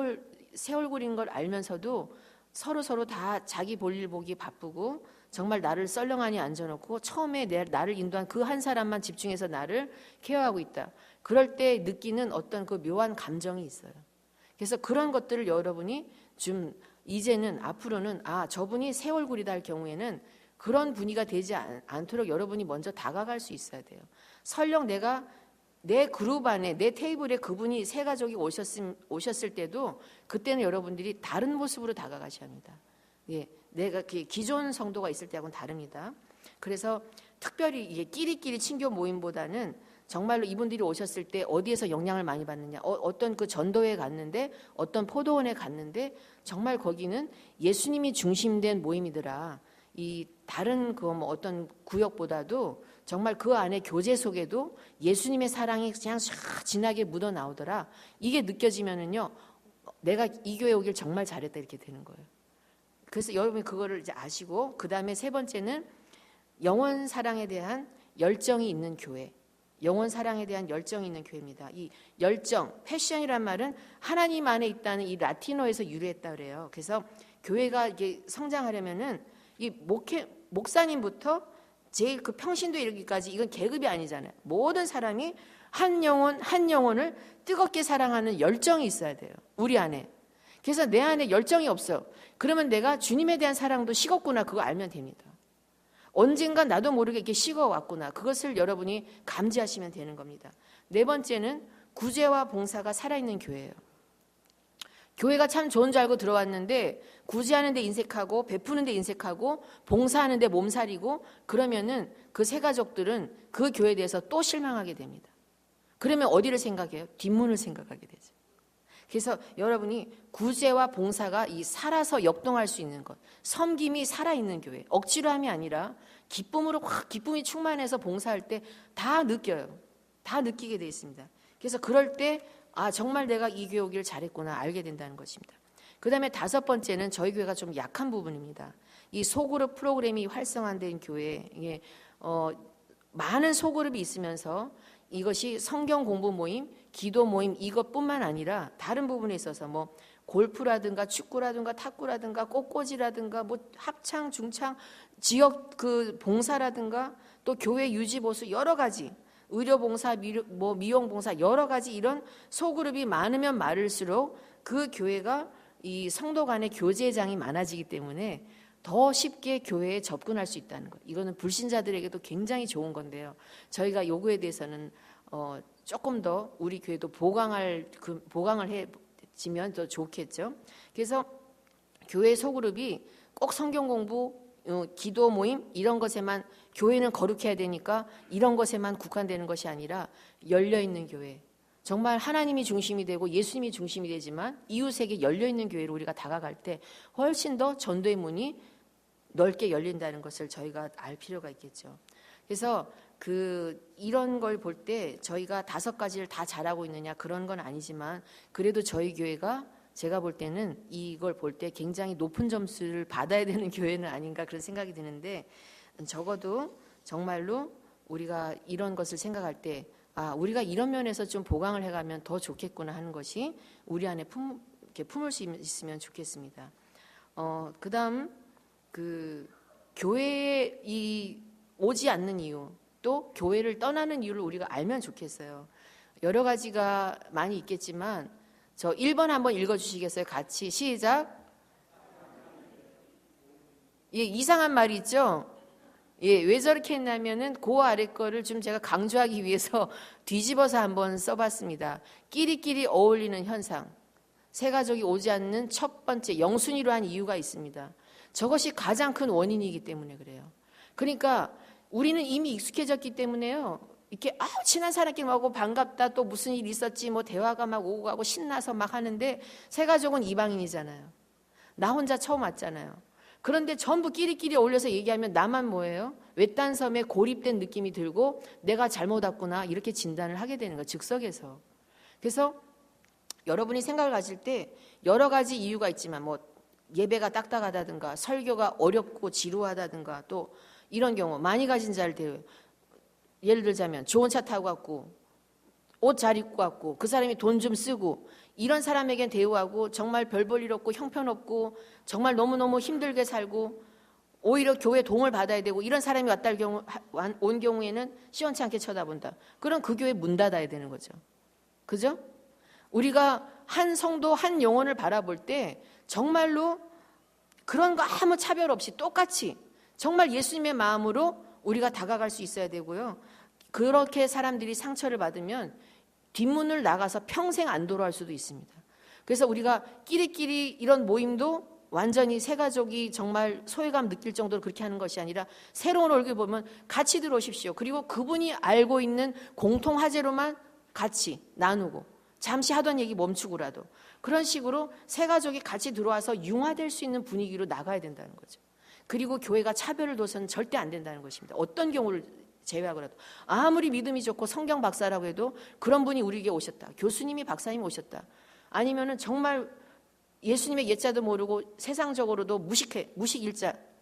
얼굴인 걸 알면서도 서로 다 자기 볼일 보기 바쁘고 정말 나를 썰렁하니 앉아놓고 처음에 나를 인도한 그 한 사람만 집중해서 나를 케어하고 있다. 그럴 때 느끼는 어떤 그 묘한 감정이 있어요. 그래서 그런 것들을 여러분이 좀 이제는 앞으로는 저분이 새 얼굴이다 할 경우에는 그런 분위기가 되지 않도록 여러분이 먼저 다가갈 수 있어야 돼요. 설령 내가 내 그룹 안에 내 테이블에 그분이 새 가족이 오셨을 때도 그때는 여러분들이 다른 모습으로 다가가셔야 합니다. 예, 내가 기존 성도가 있을 때하고는 다릅니다. 그래서 특별히 이게 끼리끼리 친교 모임보다는 정말로 이분들이 오셨을 때 어디에서 영향을 많이 받느냐, 어떤 그 전도회 갔는데 어떤 포도원에 갔는데 정말 거기는 예수님이 중심된 모임이더라. 이 다른 그 뭐 어떤 구역보다도 정말 그 안에 교제 속에도 예수님의 사랑이 그냥 쫙 진하게 묻어 나오더라. 이게 느껴지면은요, 내가 이 교회 오길 정말 잘했다 이렇게 되는 거예요. 그래서 여러분이 그거를 이제 아시고, 그 다음에 세 번째는 영원 사랑에 대한 열정이 있는 교회. 영원 사랑에 대한 열정이 있는 교회입니다. 이 열정, 패션이란 말은 하나님 안에 있다는 이 라틴어에서 유래했다 그래요. 그래서 교회가 이게 성장하려면은 이 목사님부터 제일 그 평신도 이르기까지 이건 계급이 아니잖아요. 모든 사람이 한 영혼을 뜨겁게 사랑하는 열정이 있어야 돼요. 우리 안에. 그래서 내 안에 열정이 없어. 그러면 내가 주님에 대한 사랑도 식었구나. 그거 알면 됩니다. 언젠가 나도 모르게 이렇게 식어왔구나. 그것을 여러분이 감지하시면 되는 겁니다. 네 번째는 구제와 봉사가 살아있는 교회예요. 교회가 참 좋은 줄 알고 들어왔는데 구제하는 데 인색하고 베푸는 데 인색하고 봉사하는 데 몸살이고 그러면은 그 새 가족들은 그 교회에 대해서 또 실망하게 됩니다. 그러면 어디를 생각해요? 뒷문을 생각하게 되죠. 그래서 여러분이 구제와 봉사가 이 살아서 역동할 수 있는 것, 섬김이 살아있는 교회, 억지로 함이 아니라 기쁨으로 확 기쁨이 충만해서 봉사할 때 다 느껴요. 다 느끼게 돼 있습니다. 그래서 그럴 때 정말 내가 이 교회 오기를 잘했구나 알게 된다는 것입니다. 그 다음에 다섯 번째는 저희 교회가 좀 약한 부분입니다. 이 소그룹 프로그램이 활성화된 교회에 많은 소그룹이 있으면서 이것이 성경 공부 모임, 기도 모임 이것뿐만 아니라 다른 부분에 있어서 뭐 골프라든가 축구라든가 탁구라든가 꽃꽂이라든가 뭐 합창, 중창, 지역 그 봉사라든가 또 교회 유지 보수 여러 가지 의료봉사, 미용봉사 여러 가지 이런 소그룹이 많으면 많을수록 그 교회가 이 성도 간의 교제장이 많아지기 때문에 더 쉽게 교회에 접근할 수 있다는 것. 이거는 불신자들에게도 굉장히 좋은 건데요. 저희가 요구에 대해서는 조금 더 우리 교회도 보강을 해지면 더 좋겠죠. 그래서 교회 소그룹이 꼭 성경 공부, 기도 모임 이런 것에만 교회는 거룩해야 되니까 이런 것에만 국한되는 것이 아니라 열려있는 교회, 정말 하나님이 중심이 되고 예수님이 중심이 되지만 이웃에게 열려있는 교회로 우리가 다가갈 때 훨씬 더 전도의 문이 넓게 열린다는 것을 저희가 알 필요가 있겠죠. 그래서 이런 걸 볼 때 저희가 5가지를 다 잘하고 있느냐 그런 건 아니지만 그래도 저희 교회가 제가 볼 때는 이걸 볼 때 굉장히 높은 점수를 받아야 되는 교회는 아닌가 그런 생각이 드는데 적어도 정말로 우리가 이런 것을 생각할 때 우리가 이런 면에서 좀 보강을 해가면 더 좋겠구나 하는 것이 우리 안에 이렇게 품을 수 있으면 좋겠습니다. 그다음 교회에 오지 않는 이유 또 교회를 떠나는 이유를 우리가 알면 좋겠어요. 여러 가지가 많이 있겠지만 저 1번 한번 읽어주시겠어요? 같이 시작. 예, 이상한 말이 있죠? 예, 왜 저렇게 했냐면은 그 아래 거를 좀 제가 강조하기 위해서 뒤집어서 한번 써봤습니다. 끼리끼리 어울리는 현상. 세 가족이 오지 않는 첫 번째 영순위로 한 이유가 있습니다. 저것이 가장 큰 원인이기 때문에 그래요. 그러니까 우리는 이미 익숙해졌기 때문에요. 이렇게 친한 사람끼리 하고 반갑다 또 무슨 일 있었지 뭐 대화가 막 오고 가고 신나서 막 하는데 세 가족은 이방인이잖아요. 나 혼자 처음 왔잖아요. 그런데 전부 끼리끼리 어울려서 얘기하면 나만 뭐예요? 외딴 섬에 고립된 느낌이 들고 내가 잘못 왔구나 이렇게 진단을 하게 되는 거예요. 즉석에서. 그래서 여러분이 생각을 가질 때 여러 가지 이유가 있지만 뭐 예배가 딱딱하다든가 설교가 어렵고 지루하다든가 또 이런 경우 많이 가진 자를 대해요. 예를 들자면 좋은 차 타고 갔고 옷 잘 입고 갔고 그 사람이 돈 좀 쓰고 이런 사람에겐 대우하고 정말 별 볼 일 없고 형편없고 정말 너무너무 힘들게 살고 오히려 교회 도움을 받아야 되고 이런 사람이 온 경우에는 시원치 않게 쳐다본다. 그럼 그 교회 문 닫아야 되는 거죠. 그죠? 우리가 한 성도 한 영혼을 바라볼 때 정말로 그런 거 아무 차별 없이 똑같이 정말 예수님의 마음으로 우리가 다가갈 수 있어야 되고요. 그렇게 사람들이 상처를 받으면 뒷문을 나가서 평생 안 돌아올 수도 있습니다. 그래서 우리가 끼리끼리 이런 모임도 완전히 세 가족이 정말 소외감 느낄 정도로 그렇게 하는 것이 아니라 새로운 얼굴 보면 같이 들어오십시오. 그리고 그분이 알고 있는 공통 화제로만 같이 나누고 잠시 하던 얘기 멈추고라도 그런 식으로 세 가족이 같이 들어와서 융화될 수 있는 분위기로 나가야 된다는 거죠. 그리고 교회가 차별을 둬서는 절대 안 된다는 것입니다. 어떤 경우를 제외하고라도 아무리 믿음이 좋고 성경 박사라고 해도 그런 분이 우리에게 오셨다. 교수님이 박사님이 오셨다. 아니면은 정말 예수님의 옛자도 모르고 세상적으로도 무식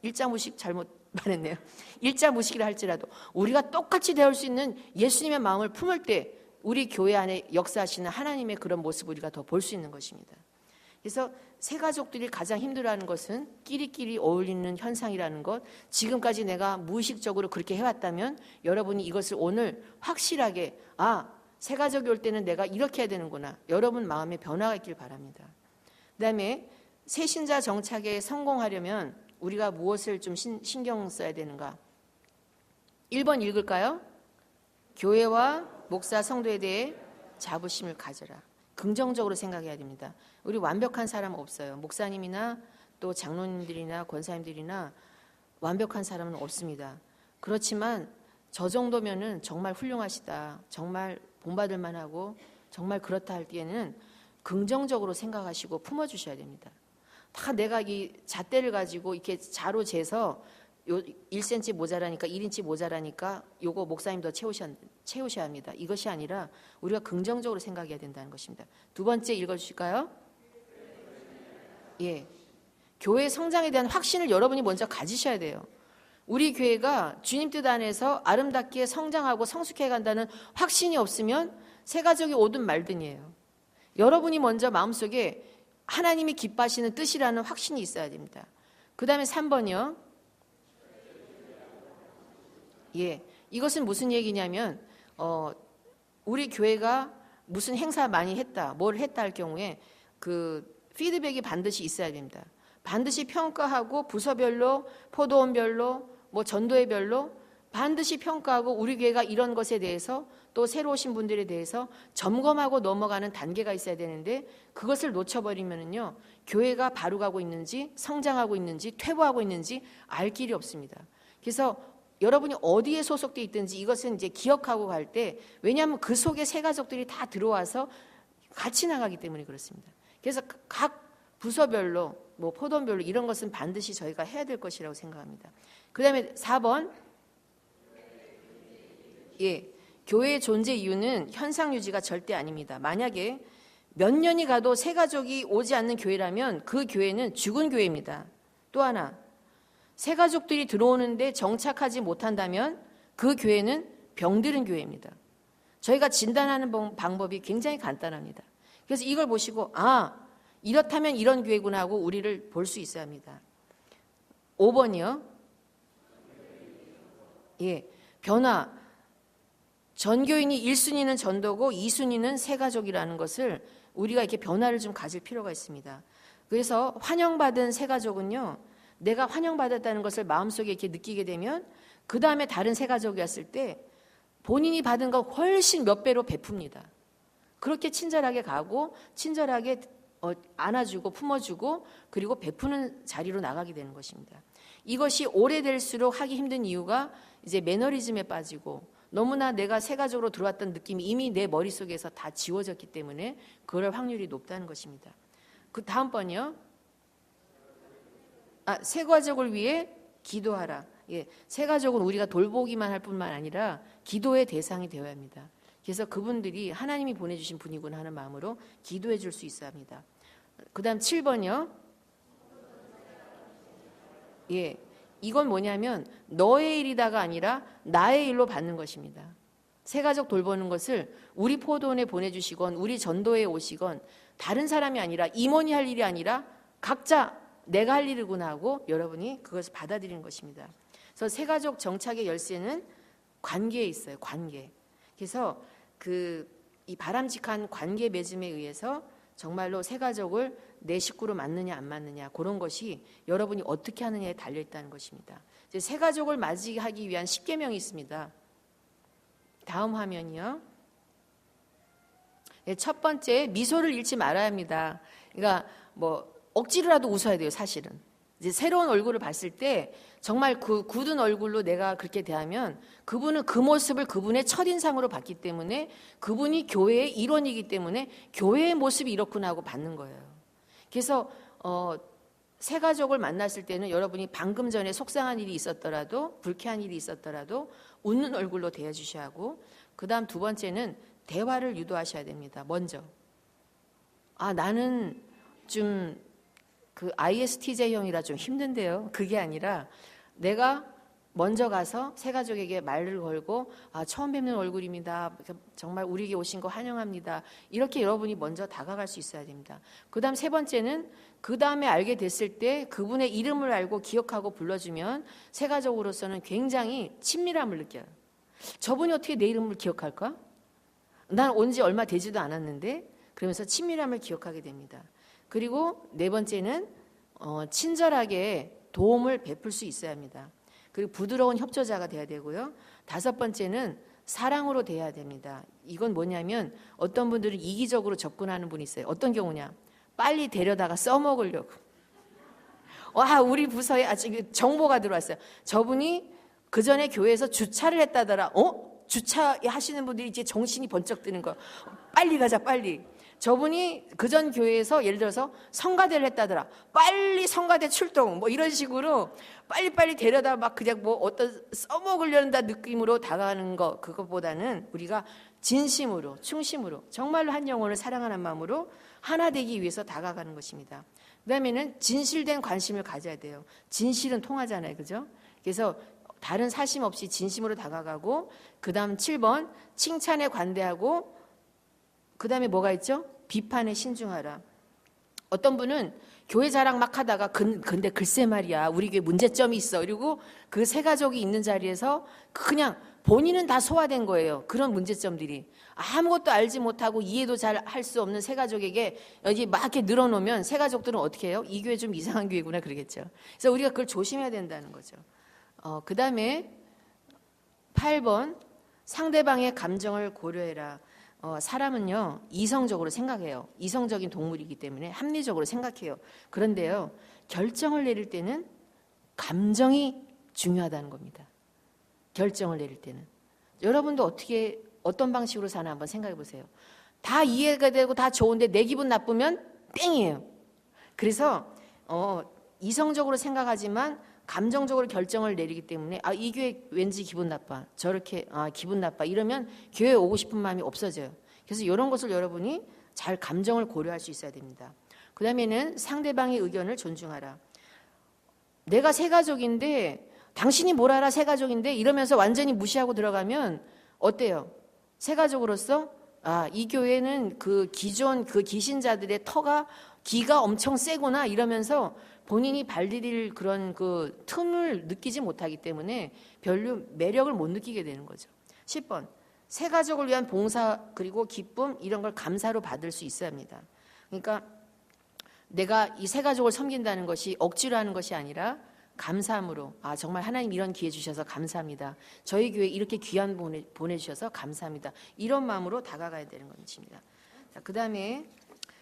일자 무식 잘못 말했네요. 일자 무식이라 할지라도 우리가 똑같이 배울 수 있는 예수님의 마음을 품을 때 우리 교회 안에 역사하시는 하나님의 그런 모습을 우리가 더 볼 수 있는 것입니다. 그래서 세 가족들이 가장 힘들어하는 것은 끼리끼리 어울리는 현상이라는 것. 지금까지 내가 무의식적으로 그렇게 해왔다면 여러분이 이것을 오늘 확실하게 세 가족이 올 때는 내가 이렇게 해야 되는구나. 여러분 마음에 변화가 있길 바랍니다. 그다음에 새신자 정착에 성공하려면 우리가 무엇을 좀 신경 써야 되는가? 1번 읽을까요? 교회와 목사 성도에 대해 자부심을 가져라. 긍정적으로 생각해야 됩니다. 우리 완벽한 사람 없어요. 목사님이나 또 장로님들이나 권사님들이나 완벽한 사람은 없습니다. 그렇지만 저 정도면은 정말 훌륭하시다. 정말 본받을 만하고 정말 그렇다 할 때에는 긍정적으로 생각하시고 품어주셔야 됩니다. 다 내가 이 잣대를 가지고 이렇게 자로 재서 1cm 모자라니까 1인치 모자라니까 요거 목사님 더 채우셔야 합니다. 이것이 아니라 우리가 긍정적으로 생각해야 된다는 것입니다. 두 번째 읽어주실까요? 예, 교회 성장에 대한 확신을 여러분이 먼저 가지셔야 돼요. 우리 교회가 주님 뜻 안에서 아름답게 성장하고 성숙해 간다는 확신이 없으면 새 가족이 오든 말든이에요. 여러분이 먼저 마음속에 하나님이 기뻐하시는 뜻이라는 확신이 있어야 됩니다. 그 다음에 3번이요. 예, 이것은 무슨 얘기냐면 우리 교회가 무슨 행사 많이 했다, 뭘 했다 할 경우에 그 피드백이 반드시 있어야 됩니다. 반드시 평가하고 부서별로, 포도원별로, 뭐 전도회별로 반드시 평가하고 우리 교회가 이런 것에 대해서 또 새로 오신 분들에 대해서 점검하고 넘어가는 단계가 있어야 되는데 그것을 놓쳐버리면요 교회가 바로 가고 있는지 성장하고 있는지 퇴보하고 있는지 알 길이 없습니다. 그래서 여러분이 어디에 소속돼 있든지 이것은 이제 기억하고 갈 때, 왜냐하면 그 속에 새 가족들이 다 들어와서 같이 나가기 때문에 그렇습니다. 그래서 각 부서별로 뭐 포동별로 이런 것은 반드시 저희가 해야 될 것이라고 생각합니다. 그 다음에 4번, 교회의 존재 이유는 현상 유지가 절대 아닙니다. 만약에 몇 년이 가도 새 가족이 오지 않는 교회라면 그 교회는 죽은 교회입니다. 또 하나, 새 가족들이 들어오는데 정착하지 못한다면 그 교회는 병들은 교회입니다. 저희가 진단하는 방법이 굉장히 간단합니다. 그래서 이걸 보시고 이렇다면 이런 교회구나 하고 우리를 볼 수 있어야 합니다. 5번이요. 변화. 전교인이 1순위는 전도고 2순위는 새 가족이라는 것을 우리가 이렇게 변화를 좀 가질 필요가 있습니다. 그래서 환영받은 새 가족은요, 내가 환영받았다는 것을 마음속에 이렇게 느끼게 되면 그 다음에 다른 새 가족이 왔을 때 본인이 받은 것 훨씬 몇 배로 베풉니다. 그렇게 친절하게 가고 친절하게 안아주고 품어주고 그리고 베푸는 자리로 나가게 되는 것입니다. 이것이 오래될수록 하기 힘든 이유가 이제 매너리즘에 빠지고 너무나 내가 새 가족으로 들어왔던 느낌이 이미 내 머릿속에서 다 지워졌기 때문에 그럴 확률이 높다는 것입니다. 그 다음 번이요. 새 가족을 위해 기도하라. 새 가족은 우리가 돌보기만 할 뿐만 아니라 기도의 대상이 되어야 합니다. 그래서 그분들이 하나님이 보내주신 분이구나 하는 마음으로 기도해 줄 수 있어야 합니다. 그 다음 7번이요. 이건 뭐냐면 너의 일이다가 아니라 나의 일로 받는 것입니다. 새 가족 돌보는 것을 우리 포도원에 보내주시건 우리 전도에 오시건 다른 사람이 아니라 임원이 할 일이 아니라 각자 내가 할 일이구나 하고 여러분이 그것을 받아들이는 것입니다. 그래서 새 가족 정착의 열쇠는 관계에 있어요. 관계. 그래서 이 바람직한 관계 맺음에 의해서 정말로 새 가족을 내 식구로 맞느냐 안 맞느냐 그런 것이 여러분이 어떻게 하느냐에 달려 있다는 것입니다. 이제 새 가족을 맞이하기 위한 10계명이 있습니다. 다음 화면이요. 첫 번째, 미소를 잃지 말아야 합니다. 그러니까 억지로라도 웃어야 돼요, 사실은. 이제 새로운 얼굴을 봤을 때 정말 그 굳은 얼굴로 내가 그렇게 대하면 그분은 그 모습을 그분의 첫인상으로 봤기 때문에 그분이 교회의 일원이기 때문에 교회의 모습이 이렇구나 하고 받는 거예요. 그래서 새 가족을 만났을 때는 여러분이 방금 전에 속상한 일이 있었더라도 불쾌한 일이 있었더라도 웃는 얼굴로 대해주셔야 하고, 그 다음 두 번째는 대화를 유도하셔야 됩니다. 먼저 나는 좀 ISTJ형이라 좀 힘든데요. 그게 아니라 내가 먼저 가서 새 가족에게 말을 걸고 처음 뵙는 얼굴입니다. 정말 우리에게 오신 거 환영합니다. 이렇게 여러분이 먼저 다가갈 수 있어야 됩니다. 그 다음 세 번째는 그 다음에 알게 됐을 때 그분의 이름을 알고 기억하고 불러주면 새 가족으로서는 굉장히 친밀함을 느껴요. 저분이 어떻게 내 이름을 기억할까? 난 온 지 얼마 되지도 않았는데, 그러면서 친밀함을 기억하게 됩니다. 그리고 네 번째는 친절하게 도움을 베풀 수 있어야 합니다. 그리고 부드러운 협조자가 돼야 되고요. 다섯 번째는 사랑으로 대해야 됩니다. 이건 뭐냐면 어떤 분들은 이기적으로 접근하는 분이 있어요. 어떤 경우냐? 빨리 데려다가 써먹으려고. 우리 부서에 아직 정보가 들어왔어요. 저분이 그 전에 교회에서 주차를 했다더라. 주차하시는 분들이 이제 정신이 번쩍 드는 거. 빨리 가자, 빨리. 저분이 그전 교회에서 예를 들어서 성가대를 했다더라. 빨리 성가대 출동. 이런 식으로 빨리빨리 데려다 막 그냥 어떤 써먹으려는 느낌으로 다가가는 거, 그것보다는 우리가 진심으로, 충심으로, 정말로 한 영혼을 사랑하는 마음으로 하나 되기 위해서 다가가는 것입니다. 그 다음에는 진실된 관심을 가져야 돼요. 진실은 통하잖아요. 그죠? 그래서 다른 사심 없이 진심으로 다가가고, 그 다음 7번, 칭찬에 관대하고, 그 다음에 뭐가 있죠? 비판에 신중하라. 어떤 분은 교회 자랑 막 하다가 근데 글쎄 말이야, 우리 교회 문제점이 있어. 그리고 그 새 가족이 있는 자리에서 그냥 본인은 다 소화된 거예요. 그런 문제점들이. 아무것도 알지 못하고 이해도 잘 할 수 없는 새 가족에게 여기 막 이렇게 늘어놓으면 새 가족들은 어떻게 해요? 이 교회 좀 이상한 교회구나 그러겠죠. 그래서 우리가 그걸 조심해야 된다는 거죠. 그 다음에 8번, 상대방의 감정을 고려해라. 사람은요, 이성적으로 생각해요. 이성적인 동물이기 때문에 합리적으로 생각해요. 그런데요, 결정을 내릴 때는 감정이 중요하다는 겁니다. 결정을 내릴 때는. 여러분도 어떤 방식으로 사나 한번 생각해 보세요. 다 이해가 되고 다 좋은데 내 기분 나쁘면 땡이에요. 그래서 이성적으로 생각하지만 감정적으로 결정을 내리기 때문에 이 교회 왠지 기분 나빠. 저렇게 기분 나빠. 이러면 교회에 오고 싶은 마음이 없어져요. 그래서 이런 것을 여러분이 잘 감정을 고려할 수 있어야 됩니다. 그 다음에는 상대방의 의견을 존중하라. 내가 새가족인데 당신이 뭘 알아 새가족인데 이러면서 완전히 무시하고 들어가면 어때요? 새가족으로서 이 교회는 그 기존 그 기신자들의 기가 엄청 세구나 이러면서 본인이 발디딜 그런 그 틈을 느끼지 못하기 때문에 별로 매력을 못 느끼게 되는 거죠. 10번 새가족을 위한 봉사 그리고 기쁨 이런 걸 감사로 받을 수 있어야 합니다. 그러니까 내가 이 새가족을 섬긴다는 것이 억지로 하는 것이 아니라 감사함으로 정말 하나님 이런 기회 주셔서 감사합니다. 저희 교회 이렇게 귀한 보내주셔서 감사합니다. 이런 마음으로 다가가야 되는 것입니다. 그 다음에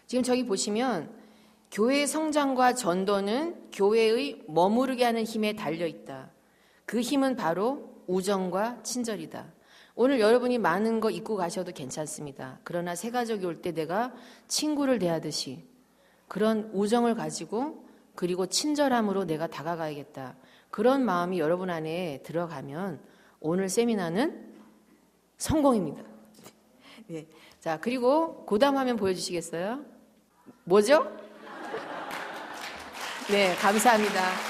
지금 저기 보시면 교회의 성장과 전도는 교회의 머무르게 하는 힘에 달려있다. 그 힘은 바로 우정과 친절이다. 오늘 여러분이 많은 거 입고 가셔도 괜찮습니다. 그러나 새가족이 올 때 내가 친구를 대하듯이 그런 우정을 가지고 그리고 친절함으로 내가 다가가야겠다. 그런 마음이 여러분 안에 들어가면 오늘 세미나는 성공입니다. 네. 자, 그리고 그 다음 화면 보여주시겠어요? 뭐죠? 네, 감사합니다.